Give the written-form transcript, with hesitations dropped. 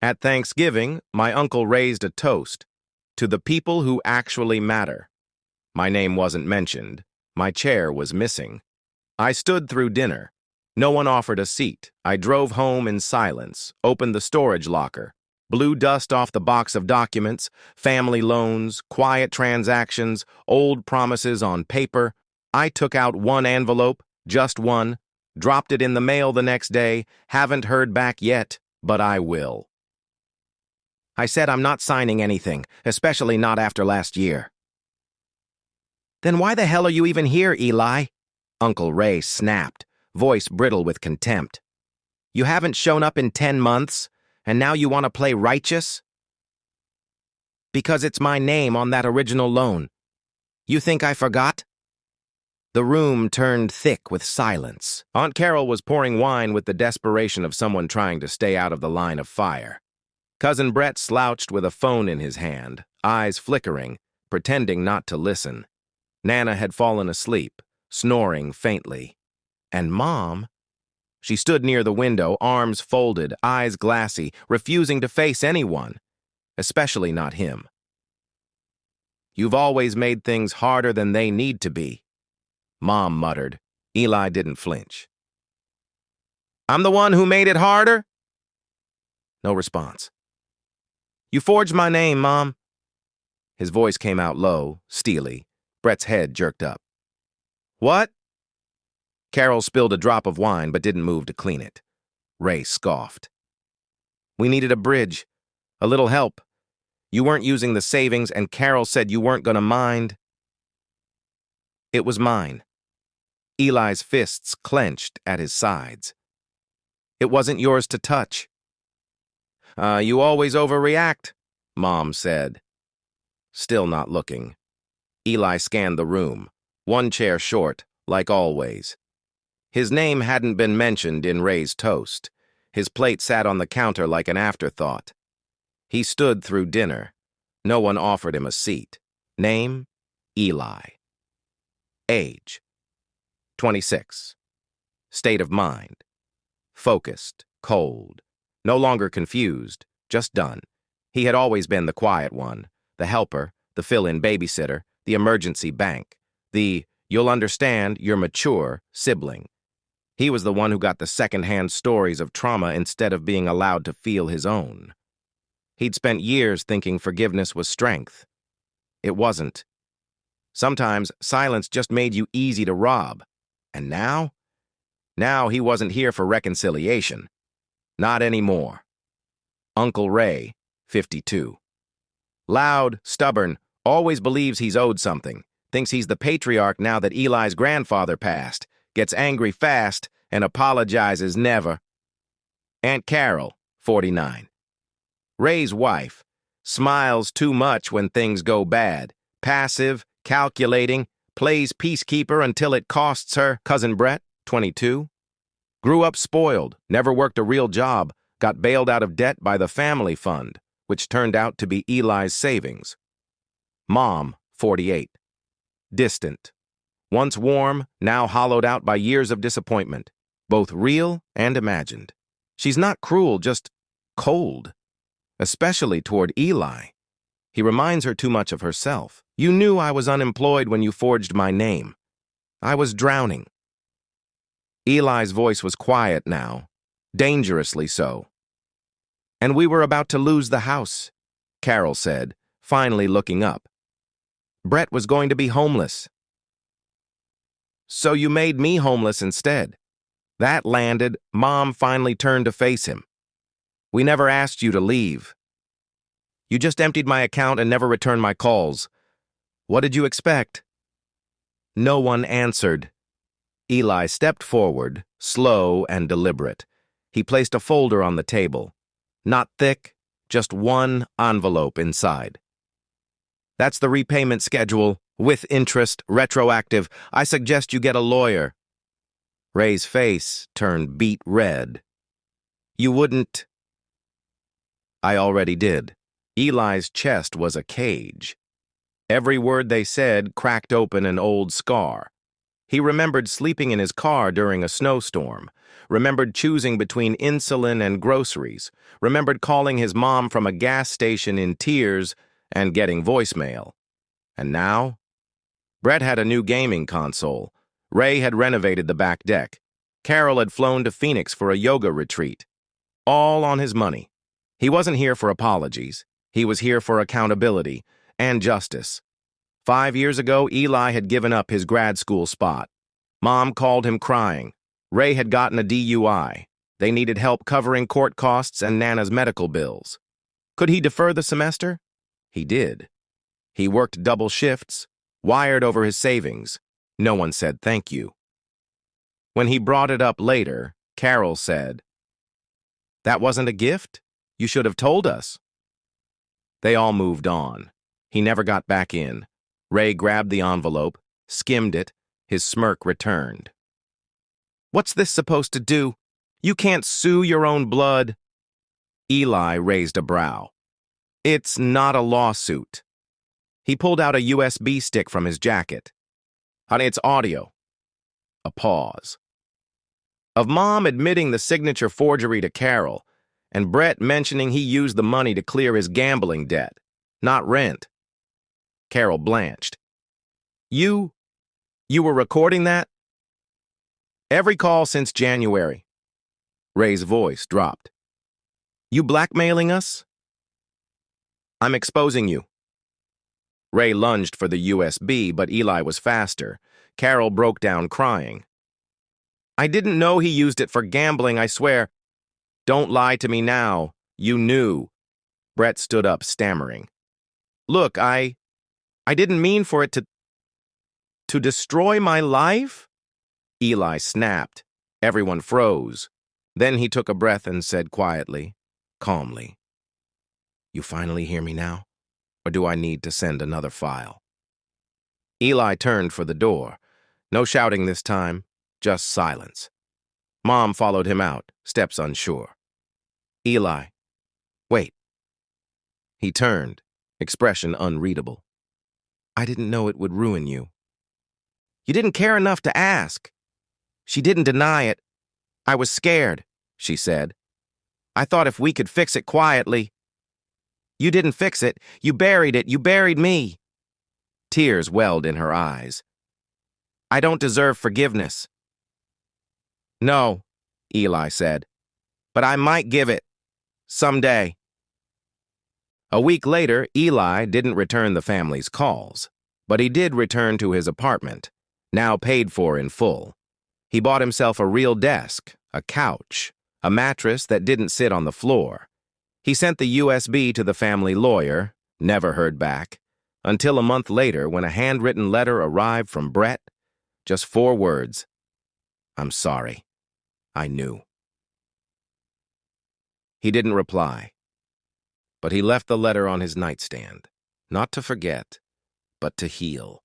At Thanksgiving, my uncle raised a toast to the people who actually matter. My name wasn't mentioned. My chair was missing. I stood through dinner. No one offered a seat. I drove home in silence, opened the storage locker, blew dust off the box of documents, family loans, quiet transactions, old promises on paper. I took out one envelope, just one, dropped it in the mail the next day, haven't heard back yet, but I will. I said I'm not signing anything, especially not after last year. Then why the hell are you even here, Eli? Uncle Ray snapped, voice brittle with contempt. You haven't shown up in 10 months, and now you want to play righteous? Because it's my name on that original loan. You think I forgot? The room turned thick with silence. Aunt Carol was pouring wine with the desperation of someone trying to stay out of the line of fire. Cousin Brett slouched with a phone in his hand, eyes flickering, pretending not to listen. Nana had fallen asleep, snoring faintly. And Mom? She stood near the window, arms folded, eyes glassy, refusing to face anyone, especially not him. You've always made things harder than they need to be, Mom muttered. Eli didn't flinch. I'm the one who made it harder? No response. You forged my name, Mom. His voice came out low, steely. Brett's head jerked up. What? Carol spilled a drop of wine but didn't move to clean it. Ray scoffed. We needed a bridge, a little help. You weren't using the savings and Carol said you weren't going to mind. It was mine. Eli's fists clenched at his sides. It wasn't yours to touch. You always overreact, Mom said. Still not looking. Eli scanned the room, one chair short, like always. His name hadn't been mentioned in Ray's toast. His plate sat on the counter like an afterthought. He stood through dinner. No one offered him a seat. Name? Eli. Age? 26. State of mind? Focused, cold. No longer confused, just done. He had always been the quiet one, the helper, the fill-in babysitter, the emergency bank, the you'll understand, you're mature sibling. He was the one who got the second-hand stories of trauma instead of being allowed to feel his own. He'd spent years thinking forgiveness was strength. It wasn't. Sometimes silence just made you easy to rob. And now? Now he wasn't here for reconciliation. Not anymore. Uncle Ray, 52. Loud, stubborn, always believes he's owed something, thinks he's the patriarch now that Eli's grandfather passed, gets angry fast, and apologizes never. Aunt Carol, 49. Ray's wife, smiles too much when things go bad, passive, calculating, plays peacekeeper until it costs her. Cousin Brett, 22. Grew up spoiled, never worked a real job, got bailed out of debt by the family fund, which turned out to be Eli's savings. Mom, 48. Distant. Once warm, now hollowed out by years of disappointment, both real and imagined. She's not cruel, just cold, especially toward Eli. He reminds her too much of herself. You knew I was unemployed when you forged my name. I was drowning. Eli's voice was quiet now, dangerously so. And we were about to lose the house, Carol said, finally looking up. Brett was going to be homeless. So you made me homeless instead. That landed, Mom finally turned to face him. We never asked you to leave. You just emptied my account and never returned my calls. What did you expect? No one answered. Eli stepped forward, slow and deliberate. He placed a folder on the table. Not thick, just one envelope inside. That's the repayment schedule, with interest, retroactive. I suggest you get a lawyer. Ray's face turned beet red. You wouldn't... I already did. Eli's chest was a cage. Every word they said cracked open an old scar. He remembered sleeping in his car during a snowstorm, remembered choosing between insulin and groceries, remembered calling his mom from a gas station in tears and getting voicemail. And now? Brett had a new gaming console. Ray had renovated the back deck. Carol had flown to Phoenix for a yoga retreat. All on his money. He wasn't here for apologies. He was here for accountability and justice. 5 years ago, Eli had given up his grad school spot. Mom called him crying. Ray had gotten a DUI. They needed help covering court costs and Nana's medical bills. Could he defer the semester? He did. He worked double shifts, wired over his savings. No one said thank you. When he brought it up later, Carol said, "That wasn't a gift? You should have told us." They all moved on. He never got back in. Ray grabbed the envelope, skimmed it, his smirk returned. "What's this supposed to do? You can't sue your own blood." Eli raised a brow. "It's not a lawsuit." He pulled out a USB stick from his jacket. "Honey, it's audio." A pause. Of Mom admitting the signature forgery to Carol, and Brett mentioning he used the money to clear his gambling debt, not rent. Carol blanched. You were recording that?" "Every call since January." Ray's voice dropped. "You blackmailing us?" "I'm exposing you." Ray lunged for the USB, but Eli was faster. Carol broke down crying. "I didn't know he used it for gambling, I swear." "Don't lie to me now. You knew." Brett stood up, stammering. "Look, I didn't mean for it to destroy my life?" Eli snapped. Everyone froze. Then he took a breath and said quietly, calmly, "You finally hear me now? Or do I need to send another file?" Eli turned for the door. No shouting this time, just silence. Mom followed him out, steps unsure. "Eli, wait." He turned, expression unreadable. "I didn't know it would ruin you." "You didn't care enough to ask." She didn't deny it. "I was scared," she said. "I thought if we could fix it quietly." "You didn't fix it. You buried it. You buried me." Tears welled in her eyes. "I don't deserve forgiveness." "No," Eli said, "but I might give it. Someday." A week later, Eli didn't return the family's calls, but he did return to his apartment, now paid for in full. He bought himself a real desk, a couch, a mattress that didn't sit on the floor. He sent the USB to the family lawyer, never heard back, until a month later when a handwritten letter arrived from Brett. Just 4 words. "I'm sorry. I knew." He didn't reply. But he left the letter on his nightstand, not to forget, but to heal.